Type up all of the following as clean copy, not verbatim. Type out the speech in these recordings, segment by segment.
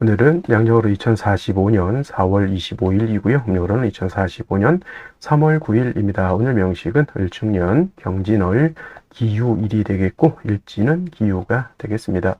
오늘은 양력으로 2045년 4월 25일이고요. 음력으로는 2045년 3월 9일입니다. 오늘 명식은 을축년 경진월 기유일이 되겠고 일지는 기유가 되겠습니다.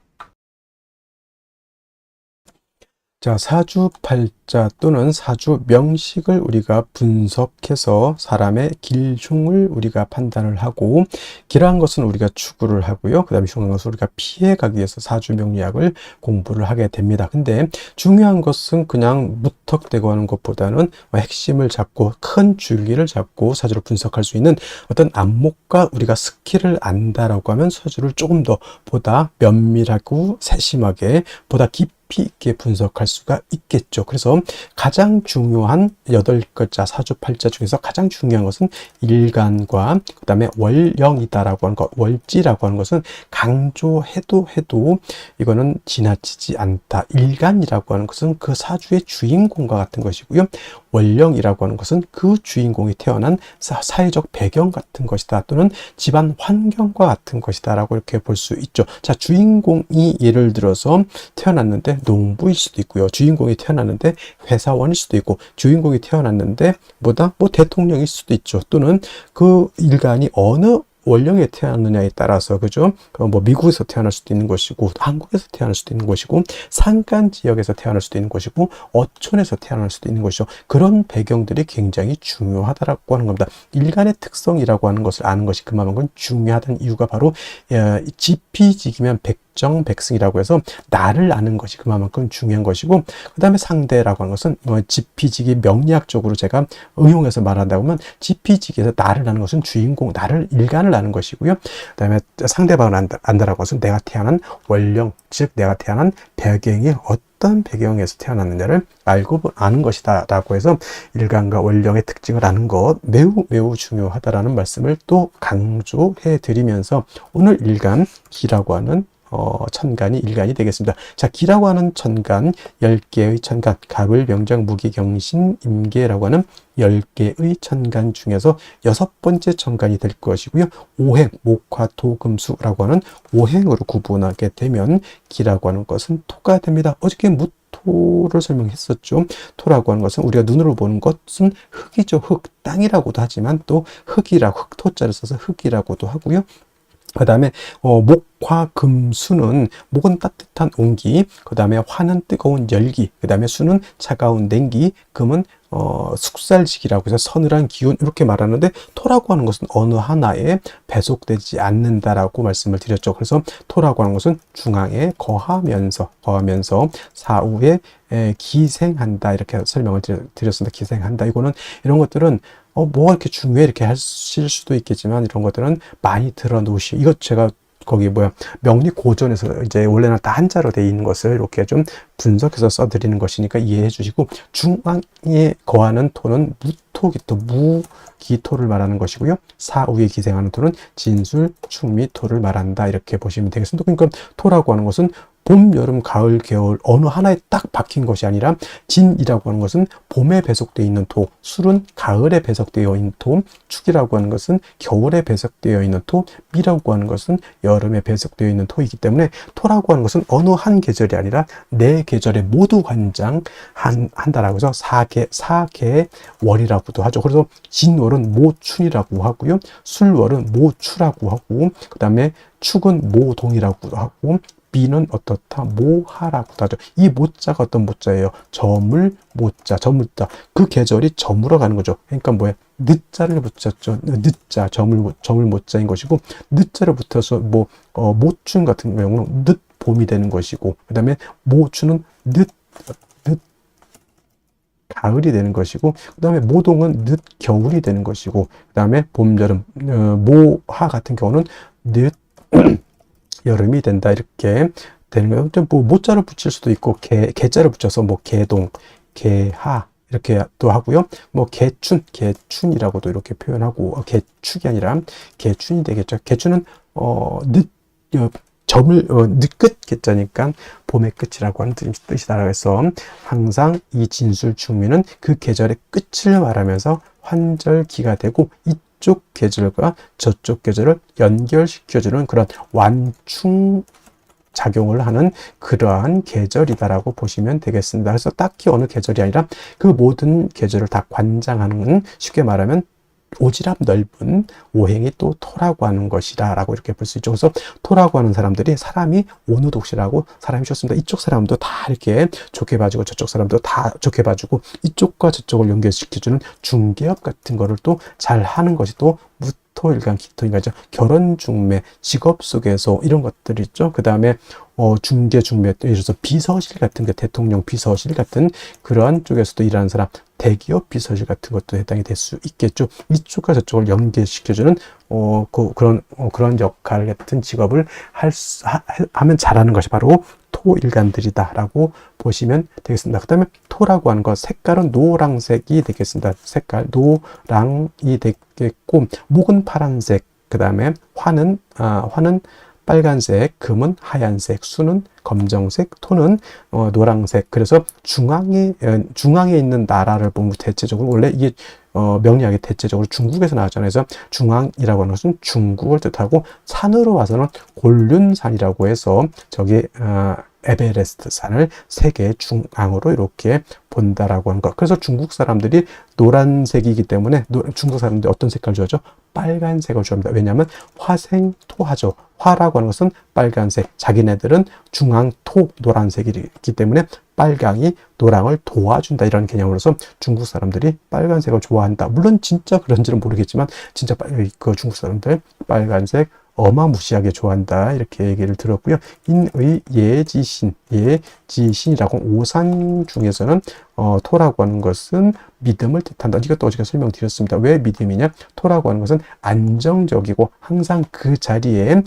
자, 사주팔자 또는 사주명식을 우리가 분석해서 사람의 길흉을 우리가 판단을 하고, 길한 것은 우리가 추구를 하고요. 그 다음에 흉한 것은 우리가 피해가기 위해서 사주명리학을 공부를 하게 됩니다. 근데 중요한 것은 그냥 무턱대고 하는 것보다는 핵심을 잡고 큰 줄기를 잡고 사주를 분석할 수 있는 어떤 안목과 우리가 스킬을 안다라고 하면 사주를 조금 더 보다 면밀하고 세심하게 보다 깊이 있게 분석할 수가 있겠죠. 그래서 가장 중요한 8글자 사주팔자 중에서 가장 중요한 것은 일간과 그 다음에 월령이다라고 하는 것, 월지라고 하는 것은 강조해도 이거는 지나치지 않다. 일간이라고 하는 것은 그 사주의 주인공과 같은 것이고요. 월령이라고 하는 것은 그 주인공이 태어난 사회적 배경 같은 것이다, 또는 집안 환경과 같은 것이다 라고 이렇게 볼 수 있죠. 자, 주인공이 예를 들어서 태어났는데 농부일 수도 있고요. 주인공이 태어났는데 회사원일 수도 있고, 주인공이 태어났는데 뭐 대통령일 수도 있죠. 또는 그 일간이 어느 원령에 태어났느냐에 따라서, 그죠? 뭐 미국에서 태어날 수도 있는 것이고, 한국에서 태어날 수도 있는 것이고, 산간 지역에서 태어날 수도 있는 것이고, 어촌에서 태어날 수도 있는 것이죠. 그런 배경들이 굉장히 중요하다라고 하는 겁니다. 일간의 특성이라고 하는 것을 아는 것이 그만큼 중요하다는 이유가 바로 지피지기면 백정백승이라고 해서 나를 아는 것이 그만큼 중요한 것이고, 그 다음에 상대라고 하는 것은 지피지기 명리학적으로 제가 응용해서 말한다고 하면, 지피지기에서 나를 아는 것은 주인공, 나를 일간을 아는 것이고요. 그 다음에 상대방을 안다라고 것은 내가 태어난 원령, 즉 내가 태어난 배경이 어떤 배경에서 태어났느냐를 알고 아는 것이다 라고 해서 일간과 원령의 특징을 아는 것 매우 중요하다라는 말씀을 또 강조해 드리면서, 오늘 일간 기라고 하는 천간이 일간이 되겠습니다. 자, 기라고 하는 천간, 10개의 천간, 갑을, 병장, 무기, 경신, 임계라고 하는 10개의 천간 중에서 6번째 천간이 될 것이고요. 오행, 목화, 토, 금, 수라고 하는 오행으로 구분하게 되면 기라고 하는 것은 토가 됩니다. 어저께 무토를 설명했었죠. 토라고 하는 것은 우리가 눈으로 보는 것은 흙이죠. 흙, 땅이라고도 하지만 또 흙이라고, 흙토자를 써서 흙이라고도 하고요. 그 다음에 목화 금수는, 목은 따뜻한 온기, 그 다음에 화는 뜨거운 열기, 그 다음에 수는 차가운 냉기, 금은 숙살지기라고 해서 서늘한 기운, 이렇게 말하는데, 토라고 하는 것은 어느 하나에 배속되지 않는다라고 말씀을 드렸죠. 그래서 토라고 하는 것은 중앙에 거하면서 사후에 기생한다, 이렇게 설명을 드렸습니다. 기생한다. 이런 것들은 뭐가 이렇게 중요해 이렇게 하실 수도 있겠지만, 이런 것들은 많이 들어놓으시. 이것 제가 거기 명리 고전에서 이제 원래는 다 한자로 되어 있는 것을 이렇게 좀 분석해서 써드리는 것이니까 이해해 주시고, 중앙에 거하는 토는 무토기토, 무기토를 말하는 것이고요. 사후에 기생하는 토는 진술, 충미토를 말한다, 이렇게 보시면 되겠습니다. 그러니까 토라고 하는 것은 봄, 여름, 가을, 겨울 어느 하나에 딱 박힌 것이 아니라, 진이라고 하는 것은 봄에 배속되어 있는 토, 술은 가을에 배속되어 있는 토, 축이라고 하는 것은 겨울에 배속되어 있는 토, 미라고 하는 것은 여름에 배속되어 있는 토이기 때문에, 토라고 하는 것은 어느 한 계절이 아니라 네 계절에 모두 관장한다라고 해서 사계월이라고도 하죠. 그래서 진월은 모춘이라고 하고요. 술월은 모추라고 하고, 그 다음에 축은 모동이라고 하고, 미는 어떻다? 모하라고도 하죠. 이 모자가 어떤 모자예요? 저물 모자, 저물자. 그 계절이 저물어 가는 거죠. 그러니까 뭐야? 늦자를 붙였죠. 늦자, 저물 모자인 것이고, 늦자를 붙여서 모춘 같은 경우는 늦 봄이 되는 것이고, 그 다음에 모추는 늦 가을이 되는 것이고, 그 다음에 모동은 늦 겨울이 되는 것이고, 그 다음에 봄, 여름, 모하 같은 경우는 늦 여름이 된다, 이렇게 되는 거예요. 모자를 붙일 수도 있고, 개자를 붙여서 개동, 개하 이렇게 또 하고요. 개춘이라고도 이렇게 표현하고, 개축이 아니라 개춘이 되겠죠. 개춘은 늦끝 개자니까 봄의 끝이라고 하는 뜻이다. 그래서 항상 이 진술 충미는 그 계절의 끝을 말하면서 환절기가 되고, 이쪽 계절과 저쪽 계절을 연결시켜주는 그런 완충 작용을 하는 그러한 계절이다라고 보시면 되겠습니다. 그래서 딱히 어느 계절이 아니라 그 모든 계절을 다 관장하는, 쉽게 말하면 오지랖 넓은 오행이 또 토라고 하는 것이다 라고 이렇게 볼 수 있죠. 그래서 토라고 하는 사람들이 사람이 어느 독시라고 사람이 좋습니다. 이쪽 사람도 다 이렇게 좋게 봐주고 저쪽 사람도 다 좋게 봐주고 이쪽과 저쪽을 연결시켜주는 중개업 같은 거를 또 잘 하는 것이 또 무토일간 기토일간이죠. 결혼 중매, 직업 속에서 이런 것들이 있죠. 그 다음에 중개 중매, 예를 들어서 비서실 같은 게, 대통령 비서실 같은 그러한 쪽에서도 일하는 사람, 대기업 비서실 같은 것도 해당이 될 수 있겠죠. 이쪽과 저쪽을 연계시켜주는 그런 역할 같은 직업을 하면 잘하는 것이 바로 토일간들이다라고 보시면 되겠습니다. 그 다음에 토라고 하는 것, 색깔은 노란색이 되겠습니다. 색깔 노랑이 되겠고, 목은 파란색, 그 다음에 화는 빨간색, 금은 하얀색, 수는 검정색, 토는 노란색. 그래서 중앙에 있는 나라를 보면 대체적으로 원래 이게 명리학이 대체적으로 중국에서 나왔잖아요. 그래서 중앙이라고 하는 것은 중국을 뜻하고, 산으로 와서는 곤륜산이라고 해서 저기 에베레스트 산을 세계 중앙으로 이렇게 본다라고 하는 것. 그래서 중국 사람들이 노란색이기 때문에 중국 사람들이 어떤 색깔을 좋아하죠? 빨간색을 좋아합니다. 왜냐하면 화생토하죠. 화라고 하는 것은 빨간색, 자기네들은 중앙토 노란색이기 때문에 빨강이 노랑을 도와준다, 이런 개념으로서 중국 사람들이 빨간색을 좋아한다. 물론 진짜 그런지는 모르겠지만 진짜 그 중국 사람들 빨간색 어마무시하게 좋아한다, 이렇게 얘기를 들었고요. 인의 예지신이라고, 오산 중에서는 토라고 하는 것은 믿음을 뜻한다. 이것도 어제 설명드렸습니다. 왜 믿음이냐? 토라고 하는 것은 안정적이고 항상 그 자리에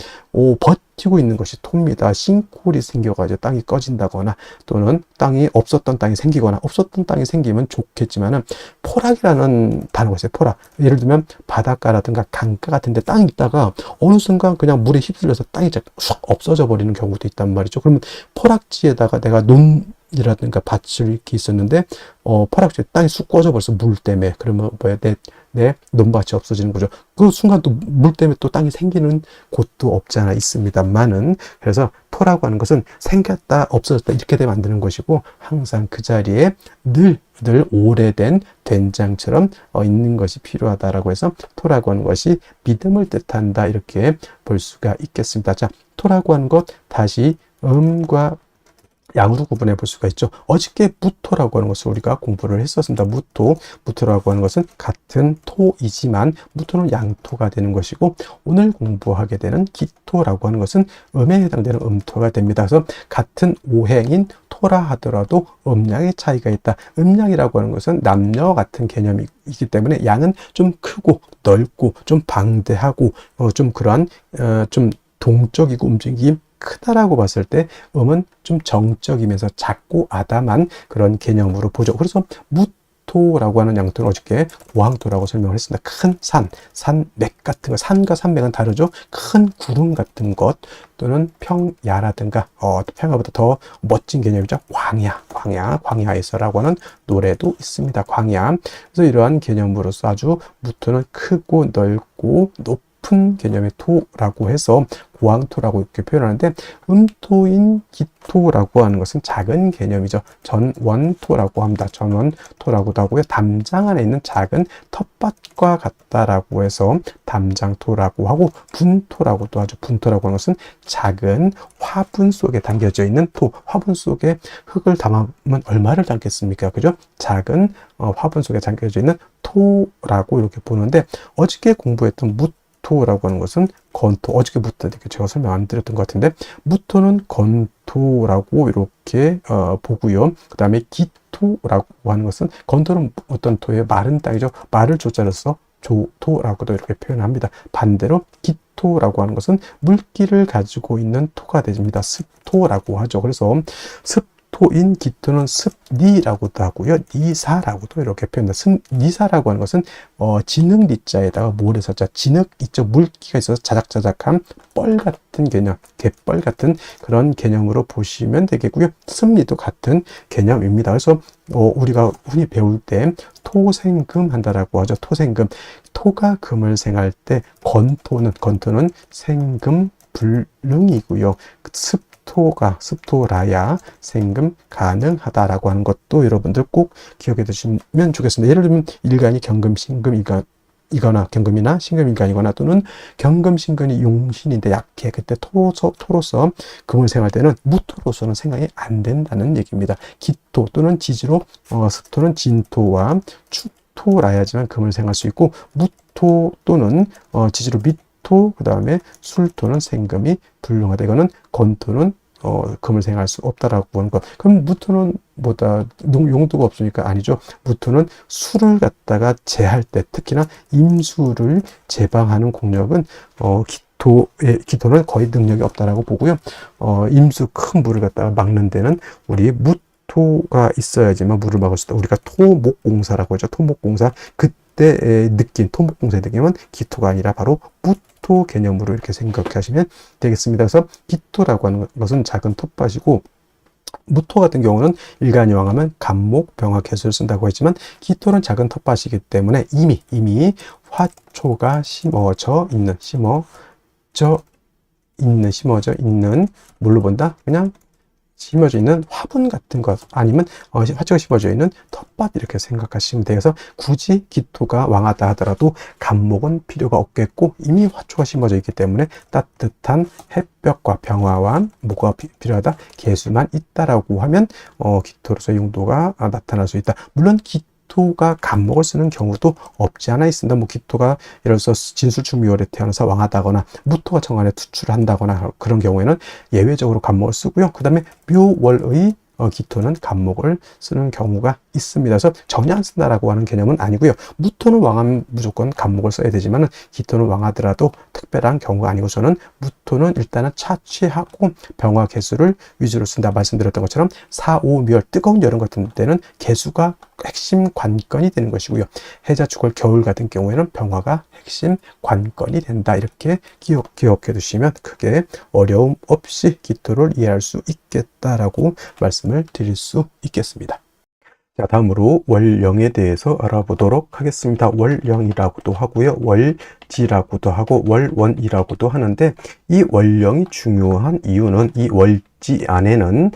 버티고 있는 것이 토입니다. 싱크홀이 생겨가지고 땅이 꺼진다거나, 또는 없었던 땅이 생기거나, 없었던 땅이 생기면 좋겠지만은, 포락이라는 단어가 있어요. 포락. 예를 들면 바닷가라든가 강가 같은 데 땅이 있다가 어느 순간 그냥 물에 휩쓸려서 땅이 쑥 없어져 버리는 경우도 있단 말이죠. 그러면 포락지에다가 내가 이라든가 밭을 이렇게 있었는데 포락지에 땅이 쑥 꺼져 버려서 물 때문에, 그러면 뭐야, 내 논밭이 없어지는 거죠. 그 순간 또 물 때문에 또 땅이 생기는 곳도 없지 않아 있습니다만은, 그래서 토라고 하는 것은 생겼다 없어졌다 이렇게 되면 안 되는 것이고, 항상 그 자리에 늘 오래된 된장처럼 있는 것이 필요하다라고 해서 토라고 하는 것이 믿음을 뜻한다, 이렇게 볼 수가 있겠습니다. 자, 토라고 하는 것 다시 음과 양으로 구분해 볼 수가 있죠. 어저께 무토라고 하는 것을 우리가 공부를 했었습니다. 무토라고 하는 것은 같은 토이지만 무토는 양토가 되는 것이고, 오늘 공부하게 되는 기토라고 하는 것은 음에 해당되는 음토가 됩니다. 그래서 같은 오행인 토라 하더라도 음양의 차이가 있다. 음양이라고 하는 것은 남녀 같은 개념이기 때문에 양은 좀 크고 넓고 좀 방대하고 좀 그러한 좀 동적이고 움직임 크다라고 봤을 때, 음은 좀 정적이면서 작고 아담한 그런 개념으로 보죠. 그래서 무토라고 하는 양토는 어저께 고항토라고 설명을 했습니다. 큰 산맥 같은 거, 산과 산맥은 다르죠. 큰 구름 같은 것, 또는 평야라든가 평야보다 더 멋진 개념이죠. 광야에서라고 하는 노래도 있습니다. 광야. 그래서 이러한 개념으로서 아주 무토는 크고 넓고 높은 개념의 토라고 해서 고항토라고 이렇게 표현하는데, 음토인 기토라고 하는 것은 작은 개념이죠. 전원토라고 합니다. 전원토라고도 하고요. 담장 안에 있는 작은 텃밭과 같다라고 해서 담장토라고 하고, 분토라고도 하죠. 분토라고 하는 것은 작은 화분 속에 담겨져 있는 토. 화분 속에 흙을 담으면 얼마를 담겠습니까? 그죠? 작은 화분 속에 담겨져 있는 토라고 이렇게 보는데, 어저께 공부했던 무토라고 하는 것은 건토, 어저께부터 제가 설명 안 드렸던 것 같은데, 무토는 건토라고 이렇게 보고요. 그 다음에 기토라고 하는 것은, 건토는 어떤 토예요? 마른 땅이죠. 말을 조자로 써 조토라고도 이렇게 표현합니다. 반대로 기토라고 하는 것은 물기를 가지고 있는 토가 됩니다. 습토라고 하죠. 그래서 토인 기토는 습니라고도 하고요. 니사라고도 이렇게 표현합니다. 니사라고 하는 것은 진흙 니자에다가 모래사자, 진흙 있죠. 물기가 있어서 자작자작한 뻘 같은 개념, 갯벌 같은 그런 개념으로 보시면 되겠고요. 습니도 같은 개념입니다. 그래서 우리가 흔히 배울 때 토생금 한다라고 하죠. 토생금. 토가 금을 생할 때 건토는 생금 불능이고요. 습토라야 생금 가능하다라고 하는 것도 여러분들 꼭 기억해 두시면 좋겠습니다. 예를 들면 일간이 경금, 신금, 이거나 경금이나 신금인간이거나 또는 경금, 신금이 용신인데 약해. 그때 토로서 금을 생할 때는 무토로서는 생각이 안 된다는 얘기입니다. 기토 또는 지지로 습토는 진토와 축토라야지만 금을 생할 수 있고 무토 또는 지지로 미토 그 다음에 술토는 생금이 불능하다. 이거는 건토는 금을 생할 수 없다라고 하는 것. 그럼 무토는 뭐다 용도가 없으니까 아니죠. 무토는 술을 갖다가 제할 때 특히나 임수를 제방하는 공력은 기토는 거의 능력이 없다라고 보고요. 임수 큰 물을 갖다가 막는 데는 우리 무토가 있어야지만 물을 막을 수 있다. 우리가 토목공사라고 하죠. 토목공사 그때 느낀 토목공사의 느낌은 기토가 아니라 바로 무토 개념으로 이렇게 생각하시면 되겠습니다. 그래서 기토라고 하는 것은 작은 텃밭이고 무토 같은 경우는 일간이왕하면 간목, 병화, 개수를 쓴다고 했지만 기토는 작은 텃밭이기 때문에 이미 화초가 심어져 있는 뭘로 본다? 그냥 심어져 있는 화분 같은 것 아니면 화초가 심어져 있는 텃밭 이렇게 생각하시면 돼요. 그래서 굳이 기토가 왕하다 하더라도 간목은 필요가 없겠고 이미 화초가 심어져 있기 때문에 따뜻한 햇볕과 병화와 뭐가 필요하다? 개수만 있다라고 하면 기토로서의 용도가 나타날 수 있다. 물론 기토가 간목을 쓰는 경우도 없지 않아 있습니다. 뭐 기토가 예를 들어서 진술충묘월에 태어나서 왕하다거나 무토가 정관에 투출을 한다거나 그런 경우에는 예외적으로 간목을 쓰고요. 그 다음에 묘월의 기토는 간목을 쓰는 경우가 있습니다. 그래서 전혀 안 쓴다라고 하는 개념은 아니고요. 무토는 왕하면 무조건 간목을 써야 되지만 기토는 왕하더라도 특별한 경우가 아니고 저는 무토는 일단은 차취하고 병화 개수를 위주로 쓴다 말씀드렸던 것처럼 사오묘월 뜨거운 여름 같은 때는 개수가 핵심 관건이 되는 것이고요. 해자축월 겨울 같은 경우에는 병화가 핵심 관건이 된다. 이렇게 기억해 두시면 크게 어려움 없이 기토를 이해할 수 있겠다라고 말씀을 드릴 수 있겠습니다. 자, 다음으로 월령에 대해서 알아보도록 하겠습니다. 월령이라고도 하고요. 월지라고도 하고 월원이라고도 하는데 이 월령이 중요한 이유는 이 월지 안에는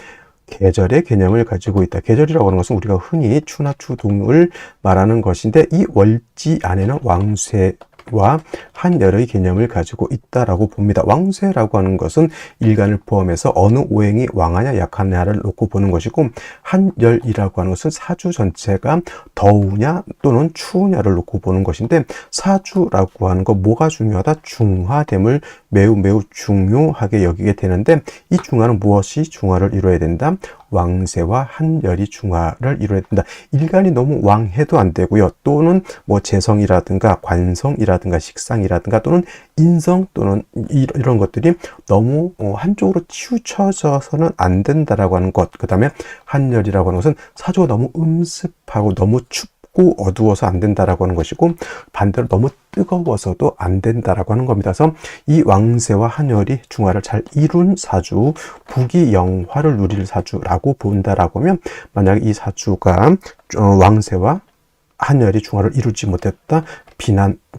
계절의 개념을 가지고 있다. 계절이라고 하는 것은 우리가 흔히 추나 추동을 말하는 것인데 이 월지 안에는 왕쇠와 한열의 개념을 가지고 있다라고 봅니다. 왕쇠라고 하는 것은 일간을 포함해서 어느 오행이 왕하냐 약하냐를 놓고 보는 것이고 한열이라고 하는 것은 사주 전체가 더우냐 또는 추우냐를 놓고 보는 것인데 사주라고 하는 거 뭐가 중요하다? 중화됨을 매우 중요하게 여기게 되는데 이 중화는 무엇이 중화를 이루어야 된다? 왕세와 한열이 중화를 이루어야 된다. 일간이 너무 왕해도 안 되고요. 또는 뭐 재성이라든가 관성이라든가 식상이라든가 또는 인성 또는 이런 것들이 너무 한쪽으로 치우쳐져서는 안 된다라고 하는 것. 그 다음에 한열이라고 하는 것은 사주가 너무 음습하고 너무 춥고 어두워서 안 된다라고 하는 것이고 반대로 너무 뜨거워서도 안 된다라고 하는 겁니다. 그래서 이 왕세와 한열이 중화를 잘 이룬 사주, 부귀영화를 누릴 사주라고 본다라고 하면 만약에 이 사주가 왕세와 한열이 중화를 이루지 못했다.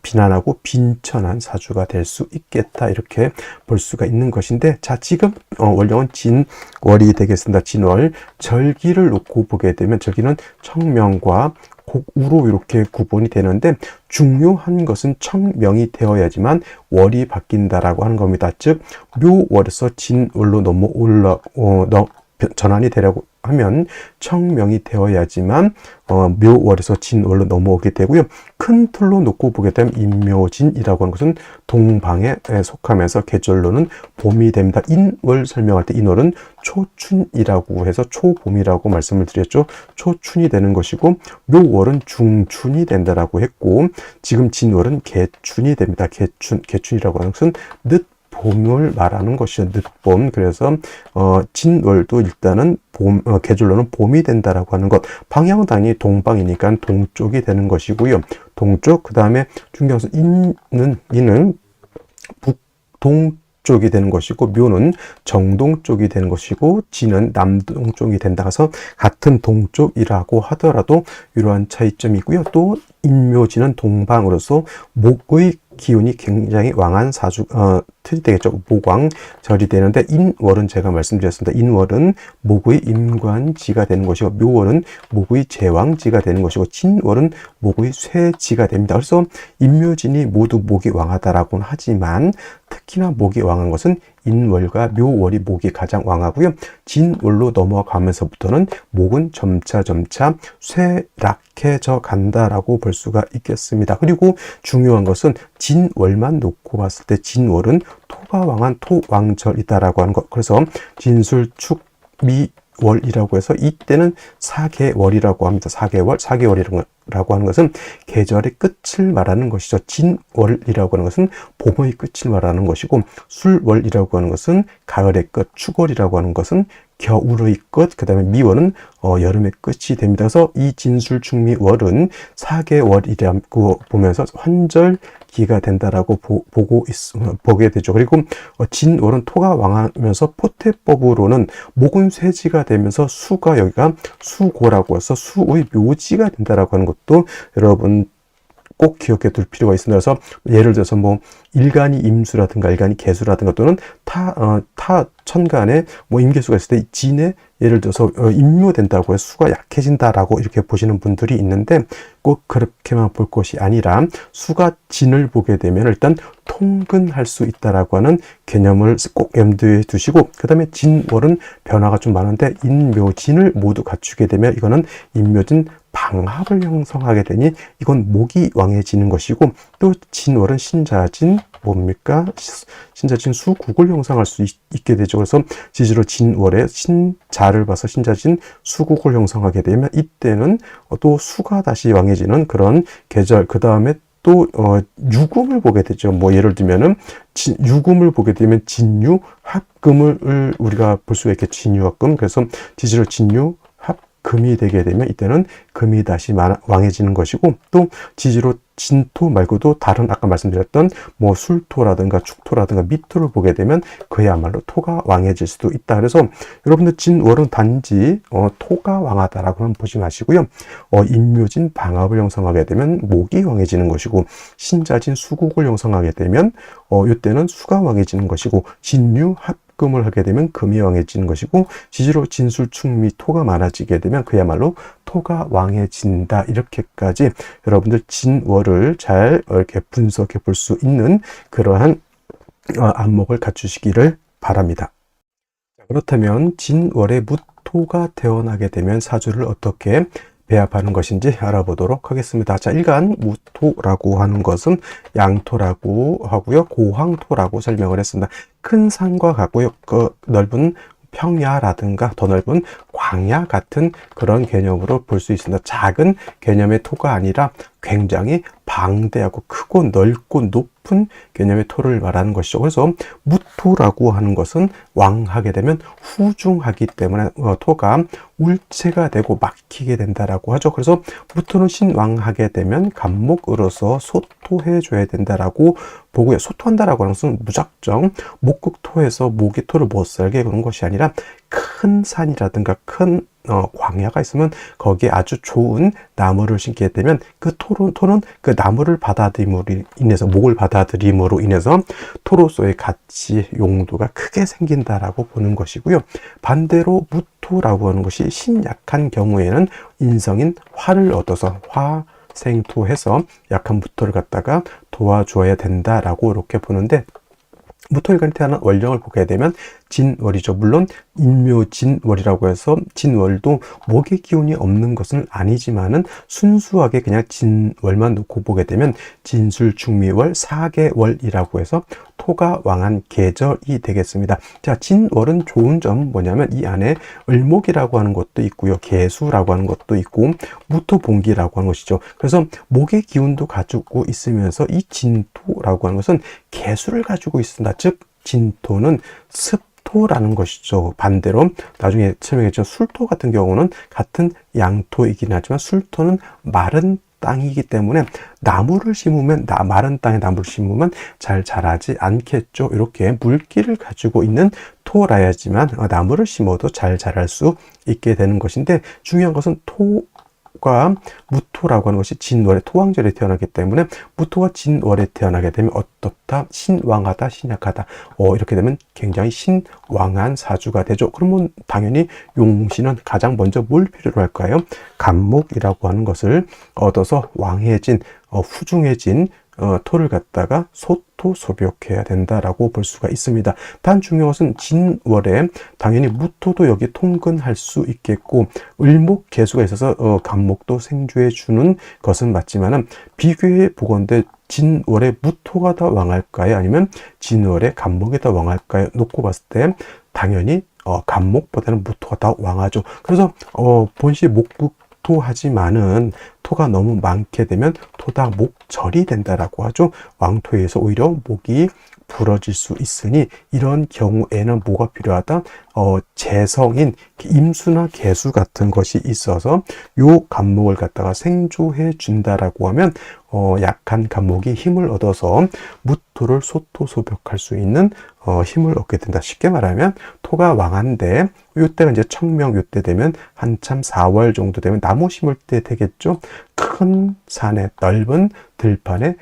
비난하고 빈천한 사주가 될 수 있겠다. 이렇게 볼 수가 있는 것인데 자 지금 월령은 진월이 되겠습니다. 진월 절기를 놓고 보게 되면 절기는 청명과 곡우로 이렇게 구분이 되는데 중요한 것은 청명이 되어야지만 월이 바뀐다라고 하는 겁니다. 즉 묘월에서 진월로 전환이 되려고 하면 청명이 되어야지만 묘월에서 진월로 넘어오게 되고요. 큰 틀로 놓고 보게 되면 인묘진이라고 하는 것은 동방에 속하면서 계절로는 봄이 됩니다. 인월 설명할 때 인월은 초춘이라고 해서 초봄이라고 말씀을 드렸죠. 초춘이 되는 것이고 묘월은 중춘이 된다라고 했고 지금 진월은 개춘이 됩니다. 개춘이라고 하는 것은 봄을 말하는 것이죠. 늦봄. 그래서 진월도 일단은 계절로는 봄이 된다라고 하는 것. 방향은 당연히 동방이니까 동쪽이 되는 것이고요. 동쪽. 그 다음에 중요한 것은 이는 북동쪽이 되는 것이고 묘는 정동쪽이 되는 것이고 진은 남동쪽이 된다. 그래서 같은 동쪽이라고 하더라도 이러한 차이점이 있고요. 또 인묘진은 동방으로서 목의 기운이 굉장히 왕한 틀이 되겠죠. 목왕절이 되는데, 인월은 제가 말씀드렸습니다. 인월은 목의 임관지가 되는 것이고, 묘월은 목의 제왕지가 되는 것이고, 진월은 목의 쇠지가 됩니다. 그래서 인묘진이 모두 목이 왕하다라고는 하지만, 특히나 목이 왕한 것은 인월과 묘월이 목이 가장 왕하고요. 진월로 넘어가면서부터는 목은 점차 쇠락해져 간다라고 볼 수가 있겠습니다. 그리고 중요한 것은 진월만 놓고 봤을 때 진월은 토가 왕한 토왕절이다라고 하는 것. 그래서 진술축미월이라고 해서 이때는 사계월이라고 합니다. 사계월이라고 하는 것은 계절의 끝을 말하는 것이죠. 진월이라고 하는 것은 봄의 끝을 말하는 것이고, 술월이라고 하는 것은 가을의 끝, 축월이라고 하는 것은 겨울의 끝, 그 다음에 미월은 여름의 끝이 됩니다. 그래서 이 진술축미월은 사계월이라고 보면서 환절기가 된다라고 보게 되죠. 그리고 진월은 토가 왕하면서 포태법으로는 목은 쇠지가 되면서 수가 여기가 수고라고 해서 수의 묘지가 된다라고 하는 것도 여러분 꼭 기억해 둘 필요가 있습니다. 그래서 예를 들어서 뭐 일간이 임수라든가 일간이 개수라든가 또는 타 천간에 뭐 임계수가 있을 때 진에 예를 들어서 임묘된다고 해서 수가 약해진다라고 이렇게 보시는 분들이 있는데, 꼭 그렇게만 볼 것이 아니라 수가 진을 보게 되면 일단 통근할 수 있다라고 하는 개념을 꼭 염두에 두시고, 그 다음에 진월은 변화가 좀 많은데 인묘진을 모두 갖추게 되면 이거는 인묘진 방합을 형성하게 되니 이건 목이 왕해지는 것이고, 또 진월은 신자진 뭡니까? 신자진 수국을 형성할 수 있게 되죠. 그래서 지지로 진월에 신자를 봐서 신자진 수국을 형성하게 되면 이때는 또 수가 다시 왕해지는 그런 계절, 그 다음에 또 유금을 보게 되죠. 뭐 예를 들면은 유금을 보게 되면 진유 합금을 우리가 볼 수가 있겠죠. 진유 합금. 그래서 지지로 진유 금이 되게 되면 이때는 금이 다시 왕해지는 것이고, 또 지지로 진토 말고도 다른 아까 말씀드렸던 뭐 술토라든가 축토라든가 미토를 보게 되면 그야말로 토가 왕해질 수도 있다. 그래서 여러분들 진월은 단지 토가 왕하다라고만 보지 마시고요. 인묘진 방합을 형성하게 되면 목이 왕해지는 것이고, 신자진 수국을 형성하게 되면 이때는 수가 왕해지는 것이고, 진유 합금을 하게 되면 금이 왕해지는 것이고, 지지로 진술축미 토가 많아지게 되면 그야말로 토가 왕해진다. 이렇게까지 여러분들 진월을 잘 이렇게 분석해 볼 수 있는 그러한 안목을 갖추시기를 바랍니다. 그렇다면 진월에 무토가 태어나게 되면 사주를 어떻게 배합하는 것인지 알아보도록 하겠습니다. 자, 일간 무토라고 하는 것은 양토라고 하고요. 고황토라고 설명을 했습니다. 큰 산과 같고요. 그 넓은 평야라든가 더 넓은 광야 같은 그런 개념으로 볼 수 있습니다. 작은 개념의 토가 아니라 굉장히 방대하고 크고 넓고 높은 개념의 토를 말하는 것이죠. 그래서 무토라고 하는 것은 왕하게 되면 후중하기 때문에 토가 울체가 되고 막히게 된다라고 하죠. 그래서 무토는 신왕하게 되면 간목으로서 소토해 줘야 된다라고 보고요. 소토한다라고 하는 것은 무작정 목극토에서 목이 토를 못 살게 그런 것이 아니라 큰 산이라든가 큰 광야가 있으면 거기에 아주 좋은 나무를 심게 되면 그 토는 그 나무를 받아들임으로 인해서, 목을 받아들임으로 인해서 토로서의 가치, 용도가 크게 생긴다라고 보는 것이고요. 반대로 무토라고 하는 것이 신약한 경우에는 인성인 화를 얻어서 화생토해서 약한 무토를 갖다가 도와줘야 된다라고 이렇게 보는데, 무토일간에 태어난 월령을 보게 되면 진월이죠. 물론 인묘진월이라고 해서 진월도 목의 기운이 없는 것은 아니지만은 순수하게 그냥 진월만 놓고 보게 되면 진술축미월 사계월이라고 해서 토가 왕한 계절이 되겠습니다. 자, 진월은 좋은 점 뭐냐면 이 안에 을목이라고 하는 것도 있고요. 계수라고 하는 것도 있고 무토봉기라고 하는 것이죠. 그래서 목의 기운도 가지고 있으면서 이 진토라고 하는 것은 계수를 가지고 있습니다. 즉 진토는 습토라는 것이죠. 반대로 나중에 설명했죠. 술토 같은 경우는 같은 양토이긴 하지만 술토는 마른 땅이기 때문에 나무를 심으면 마른 땅에 나무를 심으면 잘 자라지 않겠죠. 이렇게 물기를 가지고 있는 토라야지만 나무를 심어도 잘 자랄 수 있게 되는 것인데, 중요한 것은 토가 무토라고 하는 것이 진월에 토왕절에 태어나기 때문에 무토가 진월에 태어나게 되면 어떻다? 신왕하다, 신약하다. 이렇게 되면 굉장히 신왕한 사주가 되죠. 그러면 당연히 용신은 가장 먼저 뭘 필요로 할까요? 간목이라고 하는 것을 얻어서 왕해진, 후중해진 토를 갖다가 소토소벽해야 된다라고 볼 수가 있습니다. 단 중요한 것은 진월에 당연히 무토도 여기 통근할 수 있겠고 을목 개수가 있어서 간목도 생주해 주는 것은 맞지만은 비교해 보건대 진월에 무토가 더 왕할까요? 아니면 진월에 간목이 더 왕할까요? 놓고 봤을 때 당연히 간목보다는 무토가 더 왕하죠. 그래서 본시 목국 토하지만은 토가 너무 많게 되면 토다 목절이 된다라고 하죠. 왕토에서 오히려 목이 부러질 수 있으니 이런 경우에는 뭐가 필요하다? 재성인 임수나 개수 같은 것이 있어서 요 간목을 갖다가 생조해 준다라고 하면 약한 간목이 힘을 얻어서 무토를 소토소벽할 수 있는 힘을 얻게 된다. 쉽게 말하면 토가 왕한데 요때가 이제 청명 요때 되면 한참 4월 정도 되면 나무 심을 때 되겠죠. 큰 산에 넓은 들판에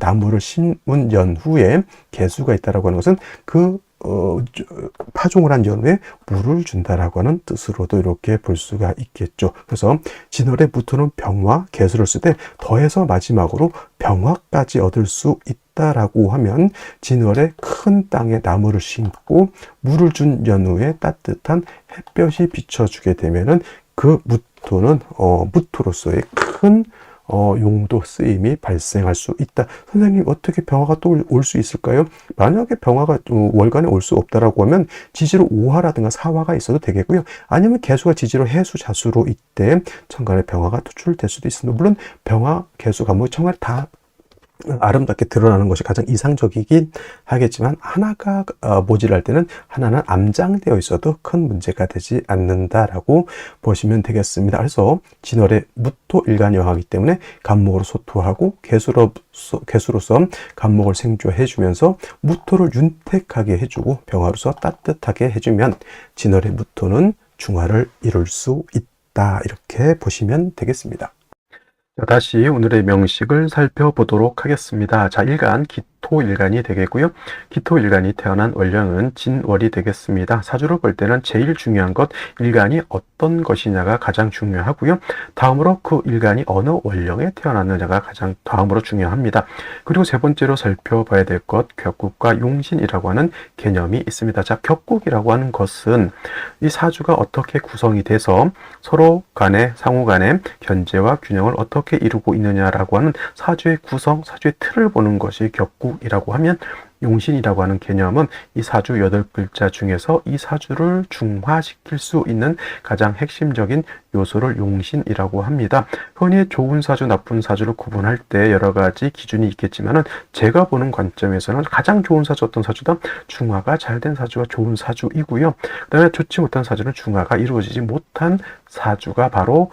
나무를 심은 연후에 개수가 있다라고 하는 것은 그 파종을 한 연후에 물을 준다라고 하는 뜻으로도 이렇게 볼 수가 있겠죠. 그래서 진월에 무토는 병화, 개수를 쓸 때 더해서 마지막으로 병화까지 얻을 수 있다라고 하면 진월에 큰 땅에 나무를 심고 물을 준 연후에 따뜻한 햇볕이 비춰주게 되면은 그 무토는 무토로서의 큰 용도 쓰임이 발생할 수 있다. 선생님 어떻게 병화가 또 올 수 있을까요? 만약에 병화가 월간에 올 수 없다라고 하면 지지로 5화라든가 4화가 있어도 되겠고요. 아니면 개수가 지지로 해수 자수로 이때 천간에 병화가 투출될 수도 있습니다. 물론 병화, 개수, 간목이 천간에 다 아름답게 드러나는 것이 가장 이상적이긴 하겠지만 하나가 모질할 때는 하나는 암장되어 있어도 큰 문제가 되지 않는다라고 보시면 되겠습니다. 그래서 진월에 무토 일간이 왕하기 때문에 간목으로 소토하고 개수로서 간목을 생조해 주면서 무토를 윤택하게 해주고 병화로서 따뜻하게 해주면 진월의 무토는 중화를 이룰 수 있다. 이렇게 보시면 되겠습니다. 다시 오늘의 명식을 살펴보도록 하겠습니다. 자, 일간, 기토일간이 되겠고요. 기토일간이 태어난 월령은 진월이 되겠습니다. 사주를 볼 때는 제일 중요한 것, 일간이 어떤 것이냐가 가장 중요하고요. 다음으로 그 일간이 어느 월령에 태어났느냐가 가장 다음으로 중요합니다. 그리고 세 번째로 살펴봐야 될 것, 격국과 용신이라고 하는 개념이 있습니다. 자, 격국이라고 하는 것은 이 사주가 어떻게 구성이 돼서 서로 간에, 상호 간에 견제와 균형을 어떻게 이루고 있느냐라고 하는 사주의 구성, 사주의 틀을 보는 것이 격국이라고 하면 용신이라고 하는 개념은 이 사주 8글자 중에서 이 사주를 중화시킬 수 있는 가장 핵심적인 요소를 용신이라고 합니다. 흔히 좋은 사주, 나쁜 사주를 구분할 때 여러 가지 기준이 있겠지만은 제가 보는 관점에서는 가장 좋은 사주 어떤 사주다? 중화가 잘 된 사주가 좋은 사주이고요. 그다음에 좋지 못한 사주는 중화가 이루어지지 못한 사주가 바로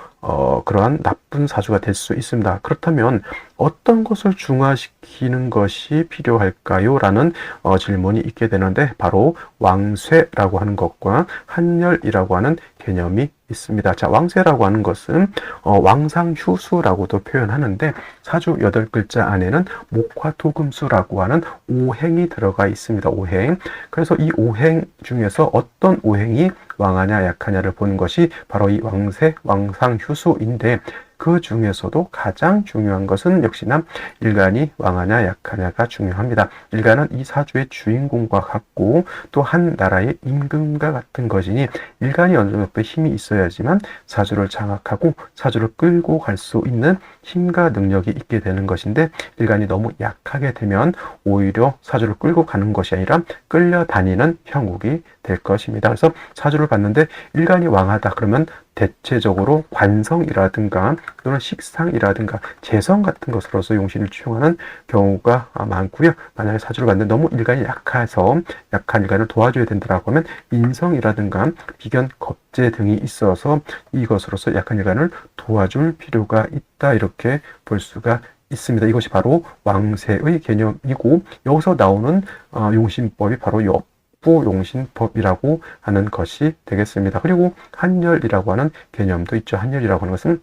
그러한 나쁜 사주가 될 수 있습니다. 그렇다면 어떤 것을 중화시키는 것이 필요할까요? 라는 질문이 있게 되는데 바로 왕쇠라고 하는 것과 한열이라고 하는 개념이 있습니다. 자, 왕쇠라고 하는 것은 왕상휴수라고도 표현하는데 사주 8글자 안에는 목화토금수라고 하는 오행이 들어가 있습니다. 오행. 그래서 이 오행 중에서 어떤 오행이 왕하냐 약하냐를 보는 것이 바로 이 왕쇠, 왕상휴수인데 그 중에서도 가장 중요한 것은 역시나 일간이 왕하냐 약하냐가 중요합니다. 일간은 이 사주의 주인공과 같고 또 한 나라의 임금과 같은 것이니 일간이 어느 정도 힘이 있어야지만 사주를 장악하고 사주를 끌고 갈 수 있는 힘과 능력이 있게 되는 것인데 일간이 너무 약하게 되면 오히려 사주를 끌고 가는 것이 아니라 끌려다니는 형국이 될 것입니다. 그래서 사주를 봤는데 일간이 왕하다 그러면 대체적으로 관성이라든가 또는 식상이라든가 재성 같은 것으로서 용신을 취용하는 경우가 많고요. 만약에 사주를 봤는데 너무 일간이 약해서 약한 일간을 도와줘야 된다고 하면 인성이라든가 비견, 겁재 등이 있어서 이것으로서 약한 일간을 도와줄 필요가 있다 이렇게 볼 수가 있습니다. 이것이 바로 왕세의 개념이고 여기서 나오는 용신법이 바로 용신법이라고 하는 것이 되겠습니다. 그리고 한열이라고 하는 개념도 있죠. 한열이라고 하는 것은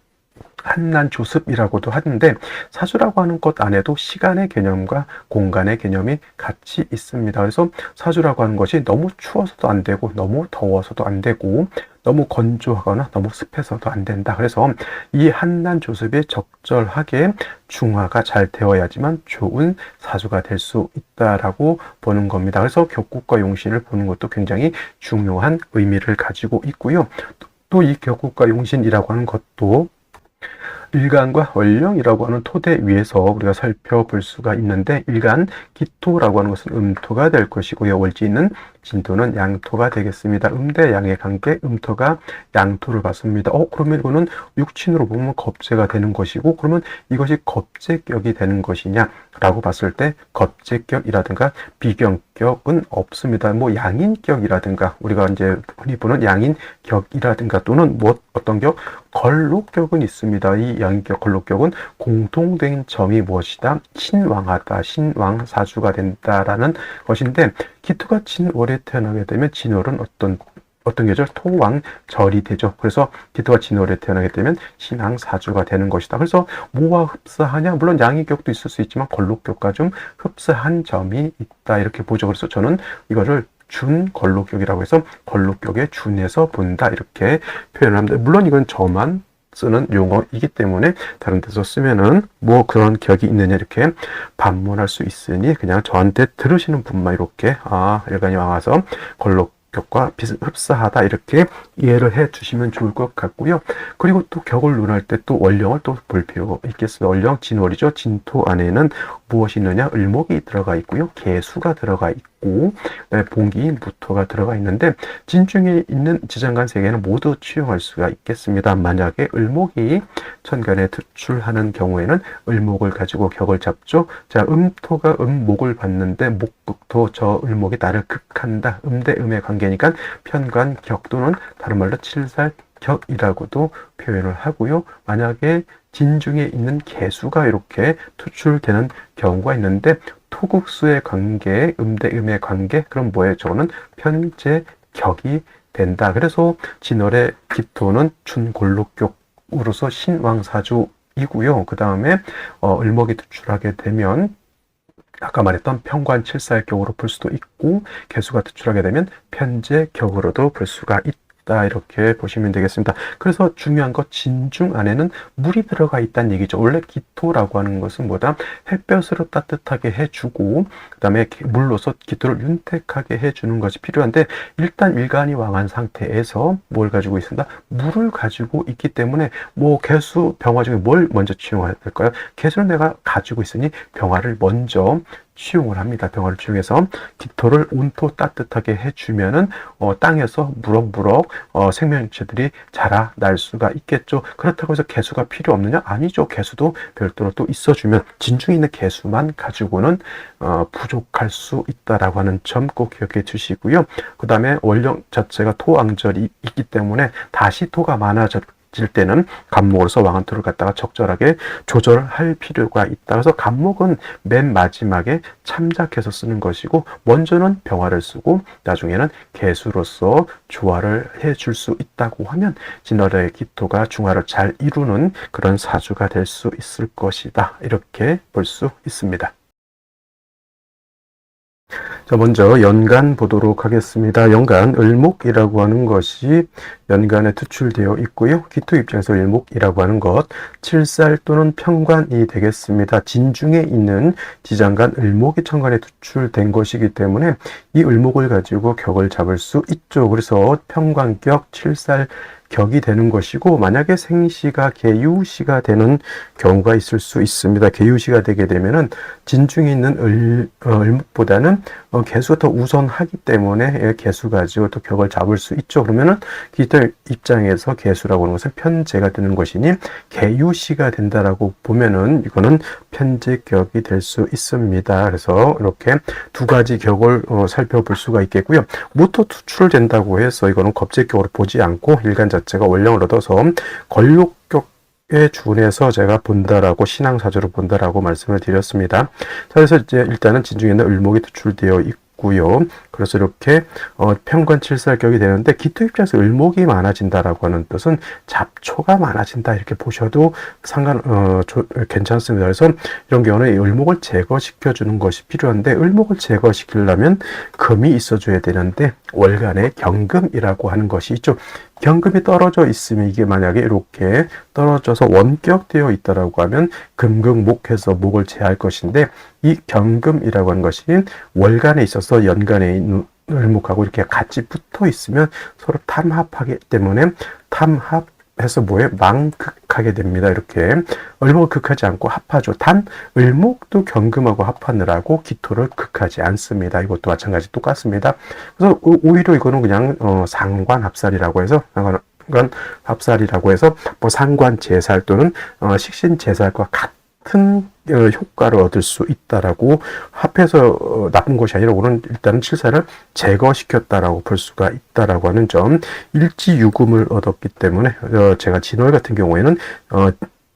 한난조습이라고도 하는데 사주라고 하는 것 안에도 시간의 개념과 공간의 개념이 같이 있습니다. 그래서 사주라고 하는 것이 너무 추워서도 안 되고 너무 더워서도 안 되고 너무 건조하거나 너무 습해서도 안 된다. 그래서 이 한난조습이 적절하게 중화가 잘 되어야지만 좋은 사주가 될 수 있다라고 보는 겁니다. 그래서 격국과 용신을 보는 것도 굉장히 중요한 의미를 가지고 있고요. 또 이 격국과 용신이라고 하는 것도 일간과 월령이라고 하는 토대 위에서 우리가 살펴볼 수가 있는데, 일간 기토라고 하는 것은 음토가 될 것이고요. 월지는 진토는 양토가 되겠습니다. 음대 양의 관계, 음토가 양토를 받습니다. 그러면 이거는 육친으로 보면 겁재가 되는 것이고, 그러면 이것이 겁재격이 되는 것이냐 라고 봤을 때 겁재격이라든가 비경격은 없습니다. 뭐 양인격이라든가 우리가 이제 흔히 보는 양인격이라든가 또는 뭐 어떤 격, 걸록격은 있습니다. 이 양인격, 걸록격은 공통된 점이 무엇이다? 신왕하다, 신왕사주가 된다라는 것인데, 기토가 진월에 태어나게 되면 진월은 어떤 계절? 토왕절이 되죠. 그래서 기토가 진월에 태어나게 되면 신왕사주가 되는 것이다. 그래서 뭐와 흡사하냐? 물론 양인격도 있을 수 있지만 걸록격과 좀 흡사한 점이 있다, 이렇게 보죠. 그래서 저는 이거를 준걸록격이라고 해서 걸록격에 준해서 본다, 이렇게 표현을 합니다. 물론 이건 저만 쓰는 용어이기 때문에 다른 데서 쓰면은 뭐 그런 격이 있느냐 이렇게 반문할 수 있으니 그냥 저한테 들으시는 분만 이렇게 일간이 와서 걸록격과 흡사하다 이렇게 이해를 해 주시면 좋을 것 같고요. 그리고 또 격을 논할 때 또 월령을 또 볼 필요가 있겠습니다. 월령 진월이죠. 진토 안에는 무엇이 있느냐? 을목이 들어가 있고요. 개수가 들어가 있고 봉기인 무토가 들어가 있는데, 진중에 있는 지장간 세 개는 모두 취용할 수가 있겠습니다. 만약에 을목이 천간에 투출하는 경우에는 을목을 가지고 격을 잡죠. 자, 음토가 음목을 받는데 목극토, 저 을목이 나를 극한다. 음대 음의 관계니까 편관격 또는 다른 말로 칠살격이라고도 표현을 하고요. 만약에 진중에 있는 개수가 이렇게 투출되는 경우가 있는데, 토국수의 관계, 음대음의 관계, 그럼 뭐예요? 저거는 편제격이 된다. 그래서 진월의 기토는 춘골록격으로서 신왕사주이고요. 그 다음에 을목이 투출하게 되면 아까 말했던 편관칠살격으로 볼 수도 있고, 개수가 투출하게 되면 편제격으로도 볼 수가 있다, 이렇게 보시면 되겠습니다. 그래서 중요한 것, 진중 안에는 물이 들어가 있다는 얘기죠. 원래 기토라고 하는 것은 뭐다? 햇볕으로 따뜻하게 해주고 그 다음에 물로서 기토를 윤택하게 해주는 것이 필요한데, 일단 일간이 왕한 상태에서 뭘 가지고 있습니다? 물을 가지고 있기 때문에 뭐 개수, 병화 중에 뭘 먼저 취용해야 될까요? 개수를 내가 가지고 있으니 병화를 먼저 취용을 합니다. 병화를 취용해서 기토를 온토 따뜻하게 해주면은 땅에서 무럭무럭 생명체들이 자라날 수가 있겠죠. 그렇다고 해서 개수가 필요 없느냐? 아니죠. 개수도 별도로 또 있어주면 진중에 있는 개수만 가지고는 부족할 수 있다라고 하는 점 꼭 기억해 주시고요. 그 다음에 월령 자체가 토왕절이 있기 때문에 다시 토가 많아질 때는 간목으로서 왕한토를 갖다가 적절하게 조절할 필요가 있다. 그래서 간목은 맨 마지막에 참작해서 쓰는 것이고, 먼저는 병화를 쓰고 나중에는 개수로서 조화를 해줄 수 있다고 하면 진월의 기토가 중화를 잘 이루는 그런 사주가 될 수 있을 것이다, 이렇게 볼 수 있습니다. 자, 먼저 연간 보도록 하겠습니다. 연간, 을목이라고 하는 것이 연간에 투출되어 있고요. 기토 입장에서 을목이라고 하는 것, 칠살 또는 편관이 되겠습니다. 진중에 있는 지장간 을목이 천간에 투출된 것이기 때문에 이 을목을 가지고 격을 잡을 수 있죠. 그래서 편관격, 칠살 격이 되는 것이고, 만약에 생시가 개유시가 되는 경우가 있을 수 있습니다. 개유시가 되게 되면은 진중에 있는 을목보다는 개수가 더 우선하기 때문에 개수 가지고 또 격을 잡을 수 있죠. 그러면은 기토 입장에서 개수라고 하는 것은 편제가 되는 것이니 개유시가 된다라고 보면은 이거는 편제격이 될 수 있습니다. 그래서 이렇게 두 가지 격을 살펴볼 수가 있겠고요. 무토 투출된다고 해서 이거는 겁제격으로 보지 않고 일간 자체가 원령을 얻어서 걸록격에 준해서 제가 본다라고, 신앙사주로 본다라고 말씀을 드렸습니다. 자, 그래서 이제 일단은 진중에 있는 을목이 투출되어 있고요. 그래서 이렇게 편관칠살격이 되는데 기토 입장에서 을목이 많아진다라고 하는 뜻은 잡초가 많아진다 이렇게 보셔도 괜찮습니다. 그래서 이런 경우는 을목을 제거시켜 주는 것이 필요한데 을목을 제거시키려면 금이 있어줘야 되는데 월간에 경금이라고 하는 것이 있죠. 경금이 떨어져 있으면 이게 만약에 이렇게 떨어져서 원격되어 있다라고 하면 금극목해서 목을 제할 것인데 이 경금이라고 하는 것이 월간에 있어서 연간에 있는 을목하고 이렇게 같이 붙어 있으면 서로 탐합하기 때문에 탐합해서 망극하게 됩니다. 이렇게 을목을 극하지 않고 합하죠. 단 을목도 경금하고 합하느라고 기토를 극하지 않습니다. 이것도 마찬가지 똑같습니다. 그래서 오히려 이거는 그냥 상관합살이라고 해서 합살이라고 해서 뭐 상관제살 또는 식신제살과 같은 효과를 얻을 수 있다라고 합해서 나쁜 것이 아니라 오늘 일단은 칠살을 제거시켰다라고 볼 수가 있다라고 하는 점. 일지유금을 얻었기 때문에 제가 진월 같은 경우에는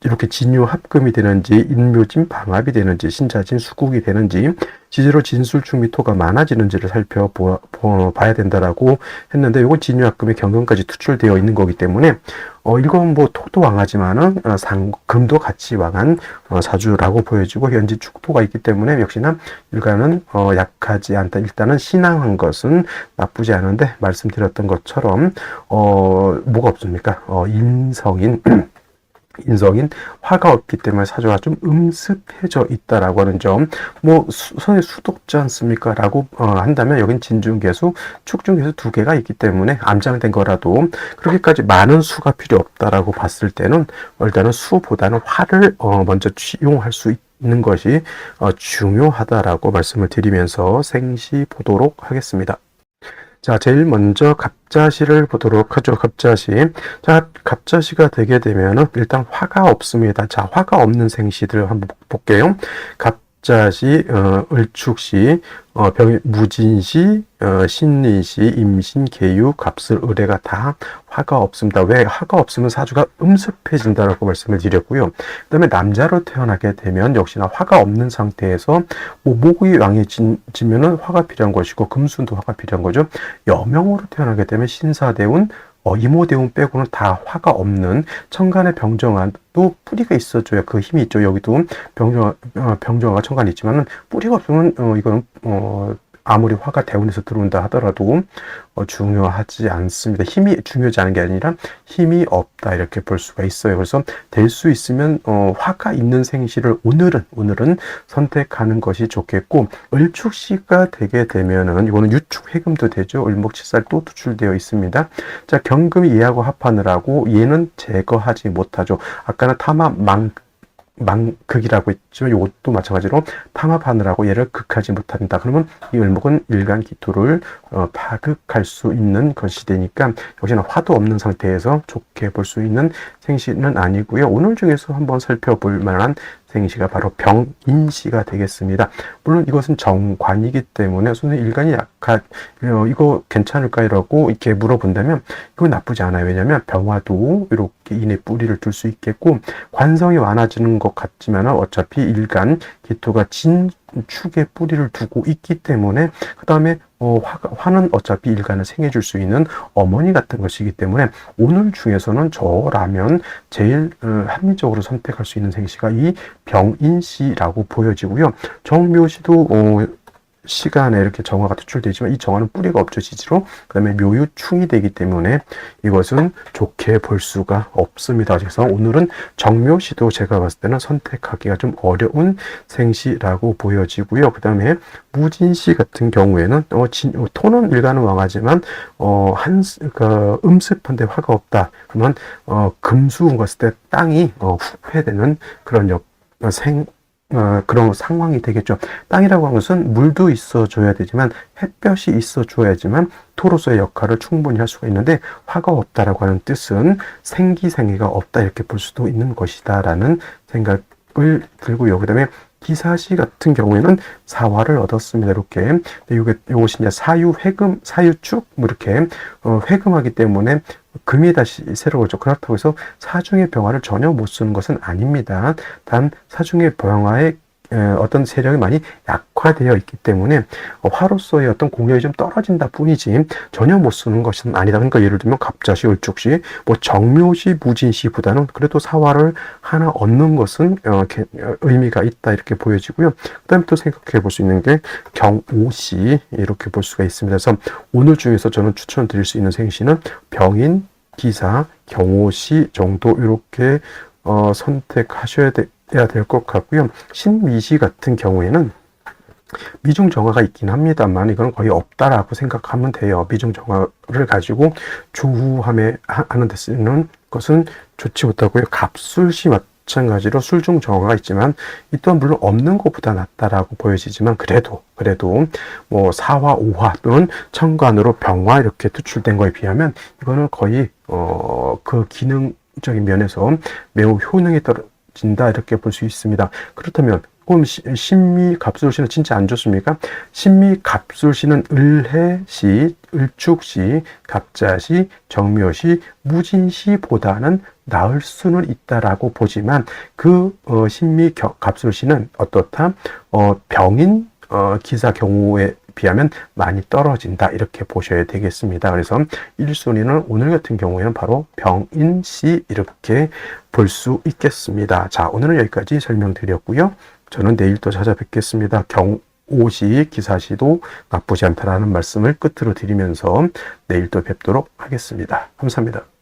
이렇게 진유합금이 되는지 인묘진 방합이 되는지 신자진 수국이 되는지 지지로 진술충미토가 많아지는지를 살펴봐야 된다라고 했는데 이건 진유합금이 경금까지 투출되어 있는 거기 때문에 이건 뭐 토도 왕하지만은 금도 같이 왕한 사주라고 보여지고 현지 축토가 있기 때문에 역시나 일간은 약하지 않다. 일단은 신앙한 것은 나쁘지 않은데 말씀드렸던 것처럼 뭐가 없습니까? 인성인 화가 없기 때문에 사주가 좀 음습해져 있다라고 하는 점. 뭐 손에 수도 없지 않습니까? 라고 한다면 여긴 진중개수, 축중개수 두 개가 있기 때문에 암장된 거라도 그렇게까지 많은 수가 필요 없다라고 봤을 때는 일단은 수보다는 화를 먼저 취용할 수 있는 것이 중요하다라고 말씀을 드리면서 생시 보도록 하겠습니다. 자, 제일 먼저 갑자시를 보도록 하죠. 갑자시. 자, 갑자시가 되게 되면은 일단 화가 없습니다. 자, 화가 없는 생시들 한번 볼게요. 갑자시, 을축시, 무진시, 신리시, 임신, 계유, 갑술, 을해가 다 화가 없습니다. 왜? 화가 없으면 사주가 음습해진다라고 말씀을 드렸고요. 그 다음에 남자로 태어나게 되면 역시나 화가 없는 상태에서 뭐 목이 왕해지면은 화가 필요한 것이고 금수도 화가 필요한 거죠. 여명으로 태어나게 되면 신사대운, 이모대운 빼고는 다 화가 없는 천간의 병정화도 뿌리가 있어줘야 그 힘이 있죠. 여기도 병정화가 천간이 있지만은 뿌리가 없으면 이거는 아무리 화가 대운에서 들어온다 하더라도 중요하지 않습니다. 힘이 중요하지 않은 게 아니라 힘이 없다 이렇게 볼 수가 있어요. 그래서 될 수 있으면 화가 있는 생시를 오늘은 선택하는 것이 좋겠고 을축시가 되게 되면은 이거는 유축 해금도 되죠. 을목칠살 또 투출되어 있습니다. 자, 경금이 얘하고 합하느라고 얘는 제거하지 못하죠. 아까는 망극이라고 했죠. 이것도 마찬가지로 탐합하느라고 얘를 극하지 못한다. 그러면 이 을목은 일간 기토를 파극할 수 있는 것이 되니까 역시나 화도 없는 상태에서 좋게 볼 수 있는 생시는 아니고요. 오늘 중에서 한번 살펴볼 만한 생시가 바로 병인시가 되겠습니다. 물론 이것은 정관이기 때문에 선생님 일간이 이거 괜찮을까요? 라고 이렇게 물어본다면 이건 나쁘지 않아요. 왜냐하면 병화도 이렇게 인의 뿌리를 둘 수 있겠고 관성이 많아지는 것 같지만 어차피 일간 기토가 진축의 뿌리를 두고 있기 때문에 그 다음에 화는 어차피 일간을 생해줄 수 있는 어머니 같은 것이기 때문에 오늘 중에서는 저라면 제일 합리적으로 선택할 수 있는 생시가 이 병인시라고 보여지고요. 정묘시도 시간에 이렇게 정화가 투출되지만 이 정화는 뿌리가 없죠. 지지로. 그 다음에 묘유충이 되기 때문에 이것은 좋게 볼 수가 없습니다. 그래서 오늘은 정묘시도 제가 봤을 때는 선택하기가 좀 어려운 생시라고 보여지고요. 그 다음에 무진시 같은 경우에는 토는 일간은 왕하지만 음습한데 화가 없다. 그러면 금수운 갔을 때 땅이 후회되는 그런 그런 상황이 되겠죠. 땅이라고 하는 것은 물도 있어줘야 되지만 햇볕이 있어줘야지만 토로서의 역할을 충분히 할 수가 있는데 화가 없다라고 하는 뜻은 생기생애가 없다 이렇게 볼 수도 있는 것이다라는 생각을 들고요. 그 다음에 기사시 같은 경우에는 사화를 얻었습니다. 이렇게. 요것이 이제 사유회금, 사유축, 뭐 이렇게, 회금하기 때문에 금이 다시 새로워져. 그렇다고 해서 사중의 병화를 전혀 못 쓰는 것은 아닙니다. 단, 사중의 병화의 어떤 세력이 많이 약화되어 있기 때문에 화로서의 어떤 공력이 좀 떨어진다 뿐이지 전혀 못 쓰는 것은 아니다. 그러니까 예를 들면 갑자시, 을축시, 뭐 정묘시, 무진시보다는 그래도 사화를 하나 얻는 것은 의미가 있다 이렇게 보여지고요. 그다음에 또 생각해 볼 수 있는 게 경오시 이렇게 볼 수가 있습니다. 그래서 오늘 중에서 저는 추천드릴 수 있는 생시는 병인, 기사, 경오시 정도 이렇게 선택하셔야 될 것 같고요. 신미시 같은 경우에는 미중정화가 있긴 합니다만 이건 거의 없다라고 생각하면 돼요. 미중정화를 가지고 조후하는 데 쓰는 것은 좋지 못하고요. 갑술시 마찬가지로 술중정화가 있지만 이 또한 물론 없는 것보다 낫다라고 보여지지만 그래도 뭐 사화, 오화 또는 천간으로 병화 이렇게 투출된 거에 비하면 이거는 거의 그 기능적인 면에서 매우 효능이 떨어진다 이렇게 볼 수 있습니다. 그렇다면 그럼 신미갑술시는 진짜 안 좋습니까? 신미갑술시는 을해시, 을축시, 갑자시, 정묘시, 무진시보다는 나을 수는 있다라고 보지만 그 신미갑술시는 어떻다? 병인 기사 경우에 비하면 많이 떨어진다 이렇게 보셔야 되겠습니다. 그래서 1순위는 오늘 같은 경우에는 바로 병인시 이렇게 볼 수 있겠습니다. 자, 오늘은 여기까지 설명드렸고요. 저는 내일 또 찾아뵙겠습니다. 경오시, 기사시도 나쁘지 않다라는 말씀을 끝으로 드리면서 내일 또 뵙도록 하겠습니다. 감사합니다.